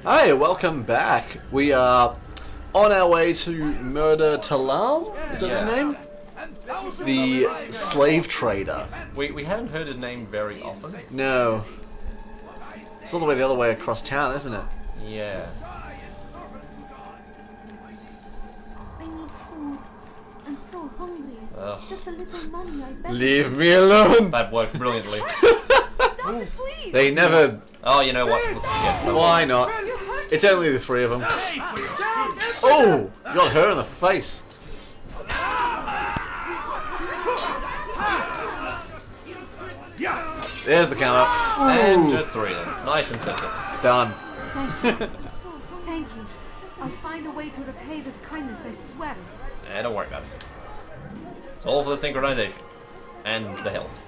Hi, welcome back. We are on our way to murder Talal. Is that his name? The slave trader. We haven't heard his name very often. No. It's all the way the other way across town, isn't it? Yeah. I need food. I'm so hungry. Ugh. Just a little money, I bet. Leave me alone. That worked brilliantly. Stop it, please. They never. Oh, you know what? Let's get some. Why not? It's only the three of them. Oh, you got her in the face. There's the counter. And just three of them. Nice and simple. Done. Thank you. Thank you. I'll find a way to repay this kindness, I swear it. Don't worry about it. It's all for the synchronization. And the health.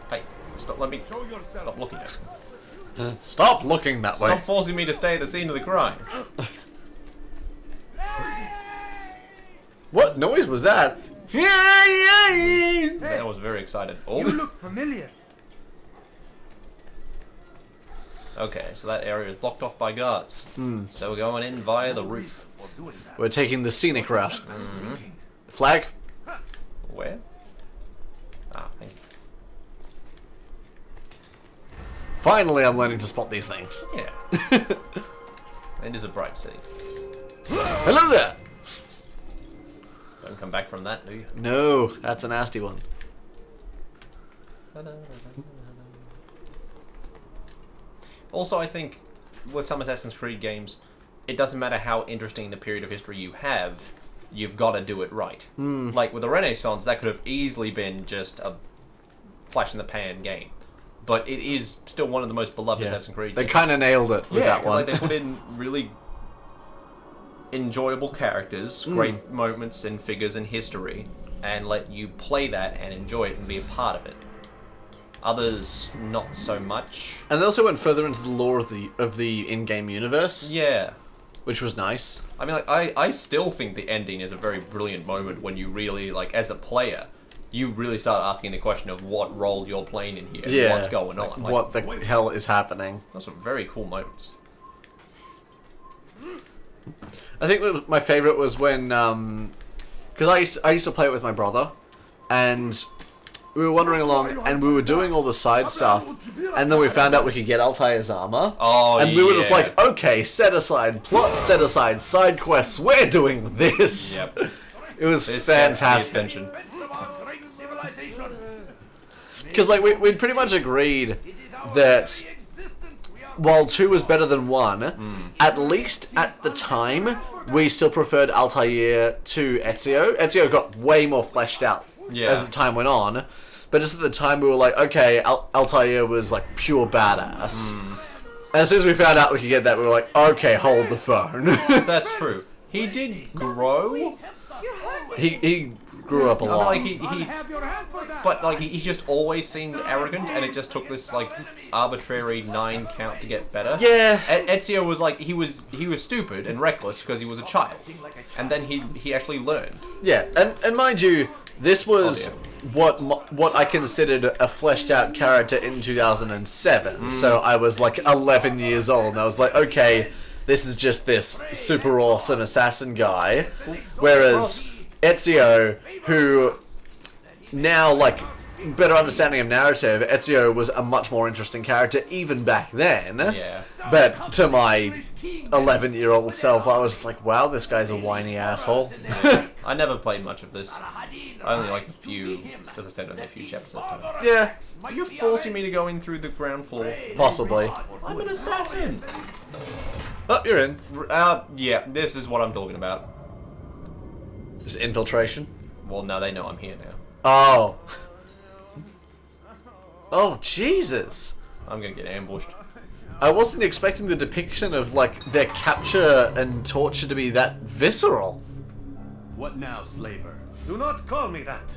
Hey, stop, let me... Stop looking at me. Stop looking that way. Stop forcing me to stay at the scene of the crime. What noise was that? I was very excited. You Oh. look familiar. Okay, so that area is blocked off by guards. So we're going in via the roof. We're taking the scenic route. Flag? Where? Ah, thank you. Finally, I'm learning to spot these things. Yeah. It is a bright city. Hello there! Don't come back from that, do you? No, that's a nasty one. Also, I think with some Assassin's Creed games, it doesn't matter how interesting the period of history you have, you've got to do it right. Like with the Renaissance, that could have easily been just a flash-in-the-pan game. But it is still one of the most beloved Assassin's Creed They games. kind of nailed it with that 'cause, one. like, they put in really enjoyable characters, great moments and figures in history, and let you play that and enjoy it and be a part of it. Others, not so much. And they also went further into the lore of the in-game universe, Yeah. which was nice. I mean, like, I still think the ending is a very brilliant moment when you really, like, as a player, you really start asking the question of what role you're playing in here, and what's going on. Like, what the hell is happening? those are very cool moments. I think my favorite was when, because I used to play it with my brother, and we were wandering along, and we were doing all the side stuff, and then we found out we could get Altair's armor. Oh, And we were just like, okay, set aside plots, set aside side quests, we're doing this! Yep. It was This gets the fantastic. attention. Because, like, we'd pretty much agreed that while 2 was better than 1, at least at the time, we still preferred Altair to Ezio. Ezio got way more fleshed out as the time went on, but just at the time we were like, okay, Altair was, like, pure badass. And as soon as we found out we could get that, we were like, okay, hold the phone. That's true. He did grow. he grew up a lot. Like but like he just always seemed arrogant, and it just took this like arbitrary 9 count to get better. Yeah. Ezio was like he was stupid and reckless because he was a child, and then he actually learned. Yeah, and mind you, this was what I considered a fleshed out character in 2007. So I was like 11 years old, and I was like, okay, this is just this super awesome assassin guy. Whereas Ezio, who now, like, better understanding of narrative, Ezio was a much more interesting character even back then. Yeah. But to my 11-year-old self, I was like, wow, this guy's a whiny asshole. I never played much of this. I only like a few, as I said, only a few chapters at a time. Yeah, You're forcing me to go in through the ground floor. possibly. I'm an assassin. Oh, you're in. Yeah, this is what I'm talking about. Is it infiltration? Well, now they know I'm here now. Oh. Oh, Jesus. I'm gonna get ambushed. I wasn't expecting the depiction of, like, their capture and torture to be that visceral. What now, slaver? Do not call me that.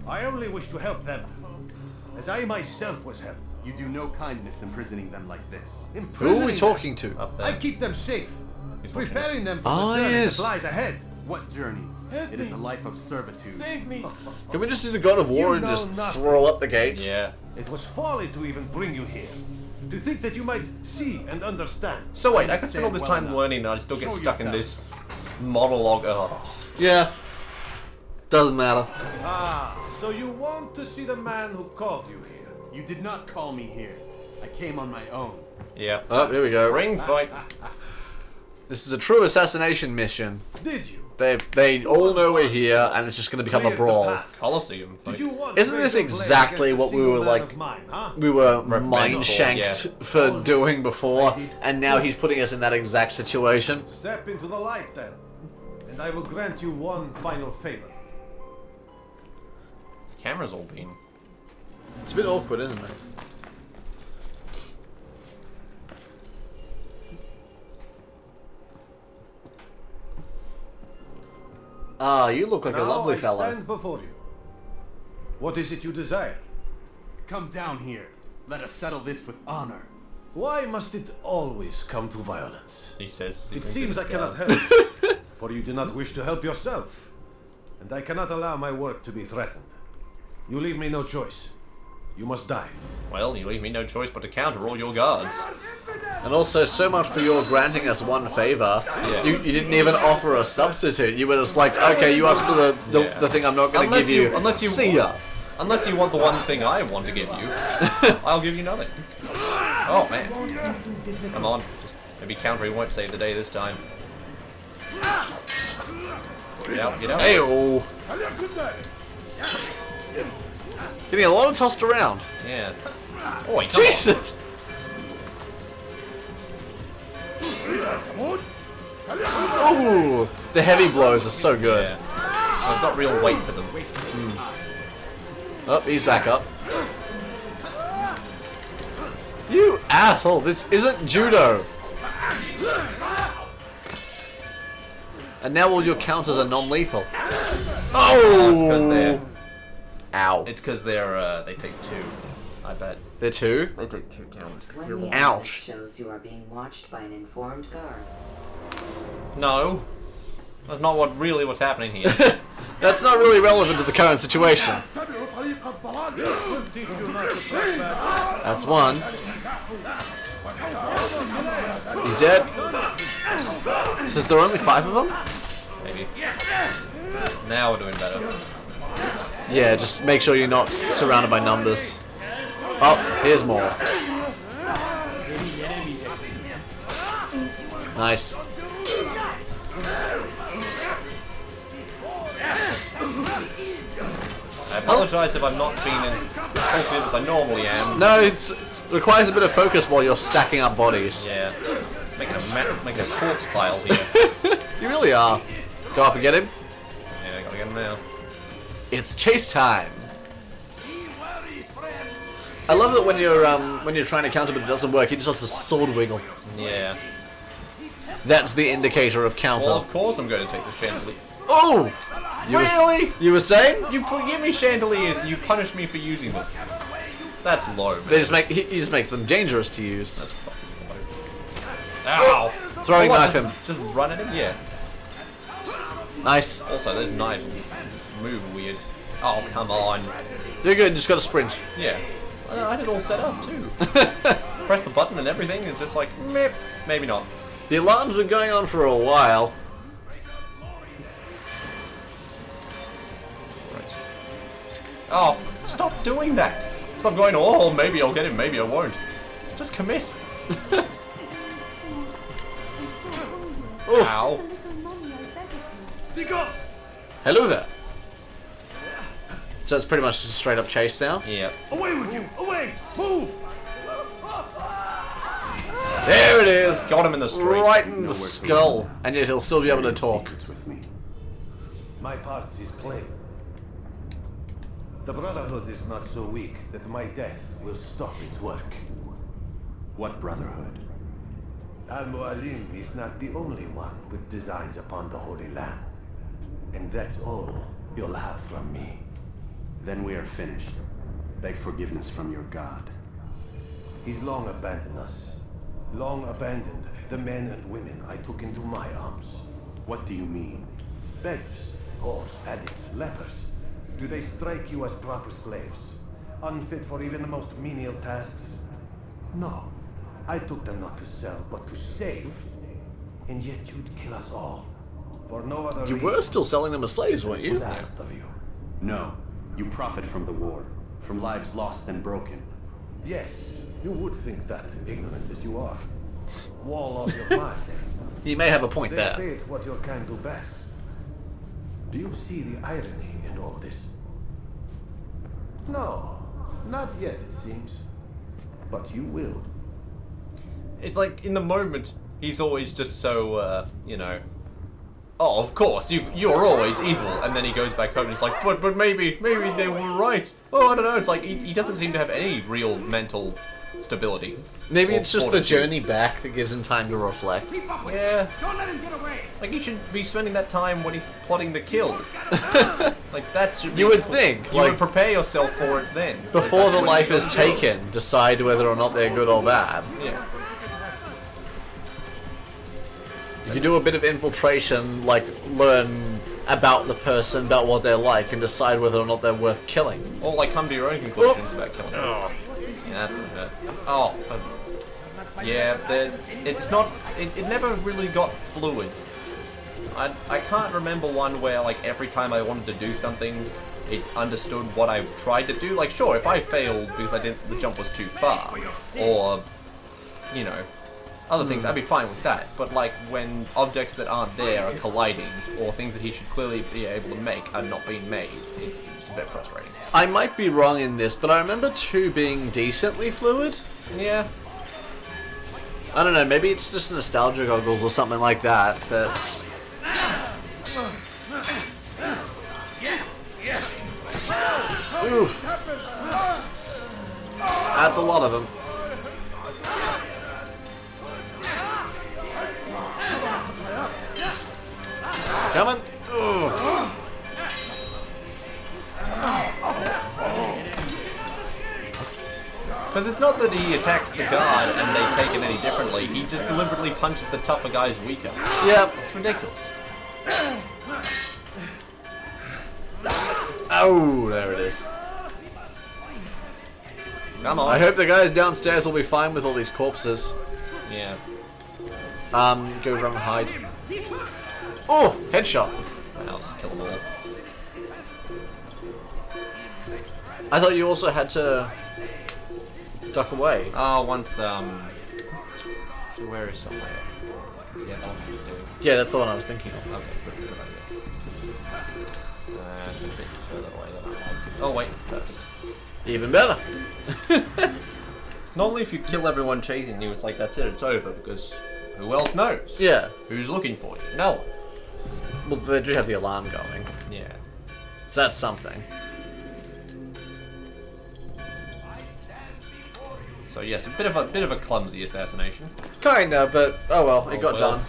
I only wish to help them, as I myself was helped. You do no kindness imprisoning them like this. Who are Imprisoning we talking to? Up I there. keep them safe, He's watching preparing them for Ah, the journey yes. that lies ahead. What journey? It is a life of servitude. Save me. Can we just do the God of War You and know just nothing. throw up the gates? Yeah. It was folly to even bring you here. To think that you might see and understand. So wait, I could spend all this Well time enough. learning and I still get Show stuck in yourself. this monologue. Oh. Yeah. Doesn't matter. Ah, so you want to see the man who called you here? You did not call me here. I came on my own. Yeah. Oh, here we go. Ring fight. This is a true assassination mission. Did you? They all know we're here, and it's just going to become a Cleared the brawl. path. Coliseum Did fight. you want Isn't this razor blade exactly against a what we single were man like- of mine, huh? We were Recommend mind before, shanked yeah. for doing before, and now he's putting us in that exact situation. Step into the light then, and I will grant you one final favor. The camera's all been. It's a bit awkward, isn't it? Ah, you look like a Now lovely I fellow. stand before you. What is it you desire? Come down here. Let us settle this with honor. Why must it always come to violence? He says. It seems I cannot help. help, for you do not wish to help yourself, and I cannot allow my work to be threatened. You leave me no choice. You must die. Well, you leave me no choice but to counter all your guards. And also, so much for your granting us one favor. You didn't even offer a substitute. You were just like, okay, you asked for the thing I'm not going to give you. See ya. Unless you want the one thing I want to give you, I'll give you nothing. Oh man, come on. Just maybe countering won't save the day this time. Get out, get out. Hey-oh. Getting a lot of tossed around. Yeah. Oh, wait, come on. Jesus! Ooh, the heavy blows are so good. Yeah. They've got real weight to them. Oh, he's back up. You asshole! This isn't judo. And now all your counters are non-lethal. Oh! It's because they're. Ow. It's because they're. They take two. I bet. They're two? They take two counters. When the Ouch. evidence shows you are being watched by an informed guard. No. That's not what's happening here. That's not really relevant to the current situation. Teach you not to trespass. That's one. He's dead. Says there are only 5 of them? Maybe. Now we're doing better. Yeah, just make sure you're not surrounded by numbers. Oh, here's more. Nice. I apologize if I'm not being as confident as I normally am. No, it requires a bit of focus while you're stacking up bodies. Yeah. Making a corpse pile here. You really are. Go up and get him. Yeah, gotta get him now. It's chase time. I love that when you're trying to counter but it doesn't work, he just does a sword wiggle. Yeah. That's the indicator of counter. Well, of course I'm going to take the chandelier. Oh! Really? You were saying? You give me chandeliers and you punish me for using them. That's low, man. He just makes them dangerous to use. Ow! Throwing What, knife just- him. Just run at him? Yeah. Nice. Also, those knives move weird. Oh, come on. You're good, just gotta sprint. Yeah. I had it all set up, too. Press the button and everything, it's just like, meh, maybe not. The alarm's been going on for a while. Right. Oh, stop doing that! Stop going, oh, maybe I'll get him, maybe I won't. Just commit. Ow. Little mommy, I beg of you. Hello there. So it's pretty much just a straight up chase now. Yeah. Away with you! Away! Move! There it is! Got him in the street. Right in the Nowhere to skull. run. And yet he'll still be able to talk. Secrets with me. My part is plain. The Brotherhood is not so weak that my death will stop its work. What brotherhood? Al-Mu'alim is not the only one with designs upon the Holy Land. And that's all you'll have from me. Then we are finished. Beg forgiveness from your god. He's long abandoned us. Long abandoned the men and women I took into my arms. What do you mean? Beggars, whores, addicts, lepers. Do they strike you as proper slaves? Unfit for even the most menial tasks? No. I took them not to sell, but to save. And yet you'd kill us all. For no other You reason. were still selling them as slaves, weren't It was you? asked of you. No, you profit from the war, from lives lost and broken. Yes, you would think that, ignorant as you are. Wall of your mind. He may have a point They there. say it's what your kind do best. Do you see the irony in all this? No, not yet, it seems. But you will. It's like in the moment he's always just so you know. Oh, of course you're always evil, and then he goes back home and he's like, but maybe they were right. Oh, I don't know. It's like he doesn't seem to have any real mental stability. Maybe or it's just the fortitude. journey back that gives him time to reflect. Yeah. Don't let him get away. Like he should be spending that time when he's plotting the kill. Like that should be. You would think, You like, would prepare yourself for it then. before the That's what life you is gotta do. taken, decide whether or not they're good or bad. Yeah. You can do a bit of infiltration, like learn about the person, about what they're like, and decide whether or not they're worth killing. Or like come to your own conclusions about killing them. Yeah, that's gonna hurt. Oh, yeah. It's not. It never really got fluid. I can't remember one where like every time I wanted to do something, it understood what I tried to do. Like sure, if I failed because the jump was too far, or you know. Other things, I'd be fine with that. But like when objects that aren't there are colliding, or things that he should clearly be able to make are not being made, it's a bit frustrating. I might be wrong in this, but I remember 2 being decently fluid. Yeah. I don't know, maybe it's just nostalgia goggles or something like that. But oof. That's a lot of them. Coming. Ugh. Because it's not that he attacks the guard and they take it any differently, he just deliberately punches the tougher guys weaker. Yep. It's ridiculous. Oh, there it is. Come on. I hope the guys downstairs will be fine with all these corpses. Yeah. Go run and hide. Oh, headshot. I'll just kill them all. I thought you also had to duck away. Oh, once, so where is somewhere? Yeah, that one I can do. Yeah, that's the one I was thinking of. Okay, good idea. That's a bit further away than I want to. Oh, wait. Perfect. Even better. Normally if you kill everyone chasing you, it's like, that's it, it's over, because who else knows? Yeah. Who's looking for you? No one. Well, they do have the alarm going, Yeah. so that's something. So yes, a bit of a clumsy assassination. Kinda, but oh well, it got Well, done.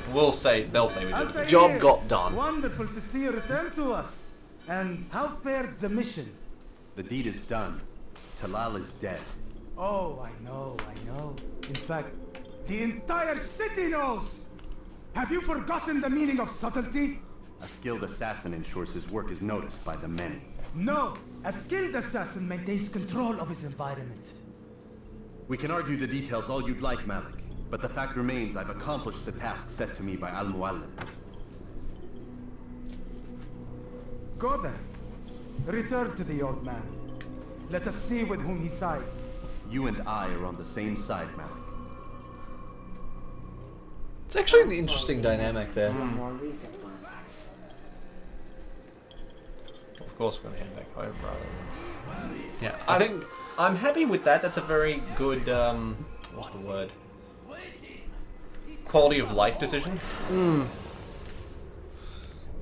They'll say we did it. Job got done. Wonderful to see you return to us. And how fared the mission? The deed is done. Talal is dead. Oh, I know. In fact, the entire city knows! Have you forgotten the meaning of subtlety? A skilled assassin ensures his work is noticed by the many. No, a skilled assassin maintains control of his environment. We can argue the details all you'd like, Malik, but the fact remains I've accomplished the task set to me by Al-Muallim. Go then. Return to the old man. Let us see with whom he sides. You and I are on the same side, Malik. It's actually an interesting dynamic there. One more recent one. Of course, we're gonna head back home rather than. Yeah, I think I'm happy with that. That's a very good what's the word? Quality of life decision.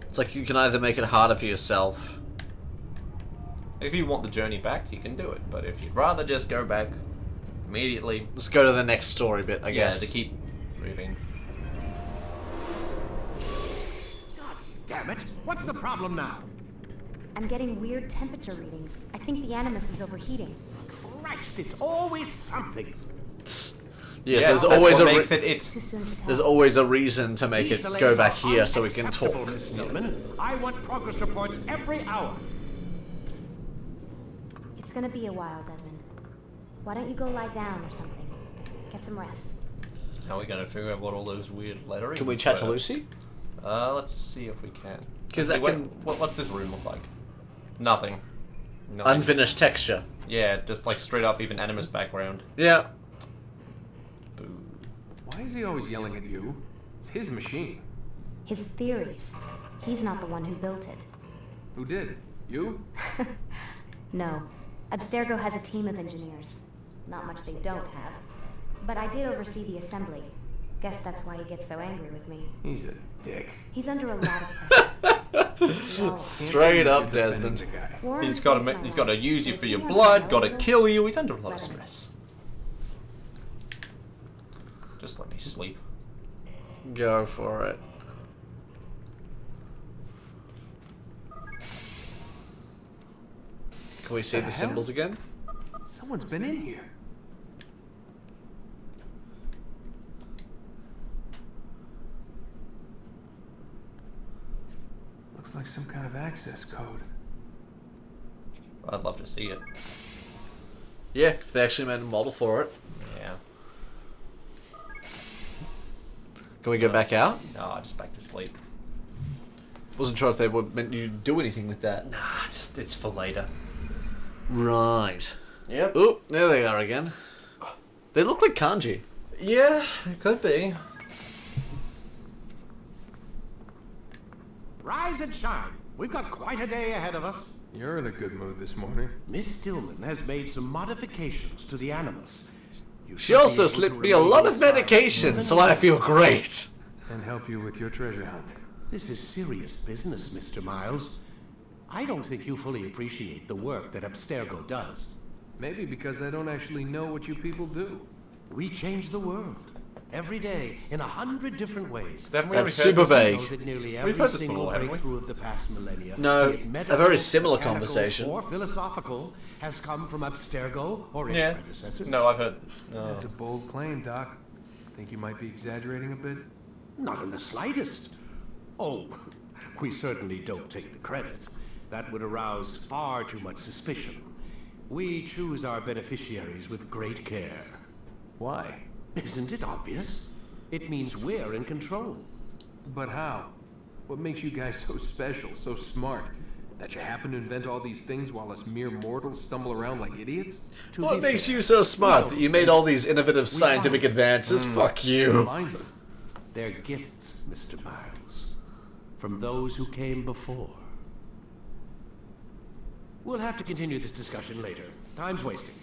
it's like you can either make it harder for yourself. If you want the journey back, you can do it. But if you'd rather just go back immediately, Let's go to the next story bit, I yeah, guess. to keep moving. Damn it! What's the problem now? I'm getting weird temperature readings. I think the Animus is overheating. Christ, it's always something. Yes, Yes, there's that's always what a makes it. Too soon to tell. there's always a reason to make These it delays go back are here so we can talk. unacceptable, Miss Stillman. I want progress reports every hour. It's gonna be a while, Desmond. Why don't you go lie down or something? Get some rest. How are we gonna figure out what all those weird letterings Can we chat to were? Lucy? Let's see if we can. 'Cause Actually, that can- what's this room look like? Nothing. Nice. Unfinished texture. Yeah, just like straight up even Animus background. Yeah. Boo. Why is he always yelling at you? It's his machine. His theories. He's not the one who built it. Who did? You? No. Abstergo has a team of engineers. Not much they don't have. But I did oversee the assembly. Guess that's why he gets so angry with me. He's a dick. He's under a lot of pressure. Straight up, Desmond. Warren He's got saved my to. He's got to life. use you If for he your wants blood. to Got to know, kill you. He's under a lot of let him. stress. Just let me sleep. Go for it. Can we see the symbols again? Someone's been in here. Looks like some kind of access code. I'd love to see it. Yeah, if they actually made a model for it. Yeah. Can we go back out? No, just back to sleep. Wasn't sure if they would meant you do anything with that. Nah, just it's for later. Right. Yep. Oop, there they are again. They look like kanji. Yeah, it could be. Rise and shine. We've got quite a day ahead of us. You're in a good mood this morning. Miss Stillman has made some modifications to the Animus. You She should be also able to slipped me a remain lot of silent. medication, so I feel great. And help you with your treasure hunt. This is serious business, Mr. Miles. I don't think you fully appreciate the work that Abstergo does. Maybe because I don't actually know what you people do. We change the world. Every day, in 100 different ways. Haven't we That's already heard super this? vague. Know that nearly We've every heard this single before, haven't we? breakthrough of the past millennia, No, be it a medical, very similar mechanical, conversation. or philosophical, has come from Abstergo or its Yeah. predecessors. No, I've heard this. No. That's a bold claim, Doc. Think you might be exaggerating a bit? Not in the slightest. Oh, we certainly don't take the credit. That would arouse far too much suspicion. We choose our beneficiaries with great care. Why? Isn't it obvious? It means we're in control. But how? What makes you guys so special, so smart? That you happen to invent all these things while us mere mortals stumble around like idiots? To What be makes fair, you so smart that you made all these innovative scientific find- advances? Fuck you. Find them. They're gifts, Mr. Miles, from those who came before. We'll have to continue this discussion later. Time's wasting.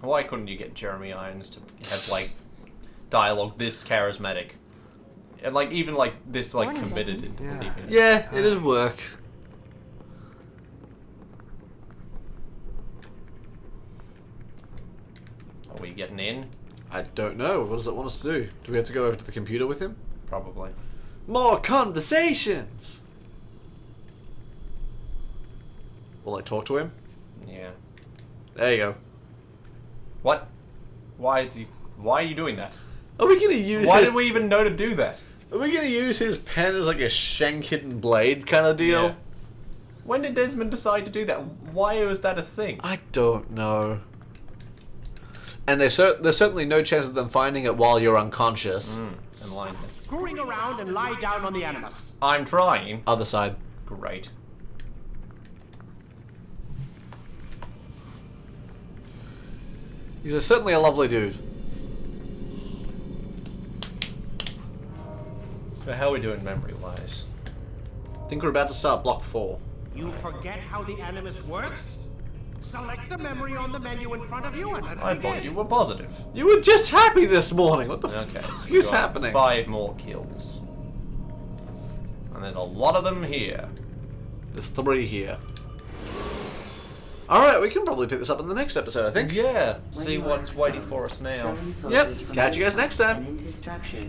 Why couldn't you get Jeremy Irons to have like dialogue this charismatic, and like even like this like Morning, committed Desmond. into Yeah. believing it? Yeah, it'd work. Are we getting in? I don't know. What does it want us to do? Do we have to go over to the computer with him? Probably. More conversations! Will I talk to him? Yeah. There you go. What? Why are you doing that? Are we gonna use Why his... did we even know to do that? Are we gonna use his pen as like a shank-hidden blade kind of deal? Yeah. When did Desmond decide to do that? Why was that a thing? I don't know. And there's certainly no chance of them finding it while you're unconscious. And lying. Screwing around and lie down on the Animus. I'm trying. Other side. Great. He's certainly a lovely dude. So how are we doing memory-wise? I think we're about to start block 4. You forget how the Animus works? Select the memory on the menu in front of you and let's I begin. thought you were positive. You were just happy this morning. What the Okay. fuck so is we got happening? 5 more kills. And there's a lot of them here. There's 3 here. Alright, we can probably pick this up in the next episode, I think. Yeah. When See you are what's waiting exposed, for us now. throwing Yep. soldiers from Catch you guys buildings next time. and into structures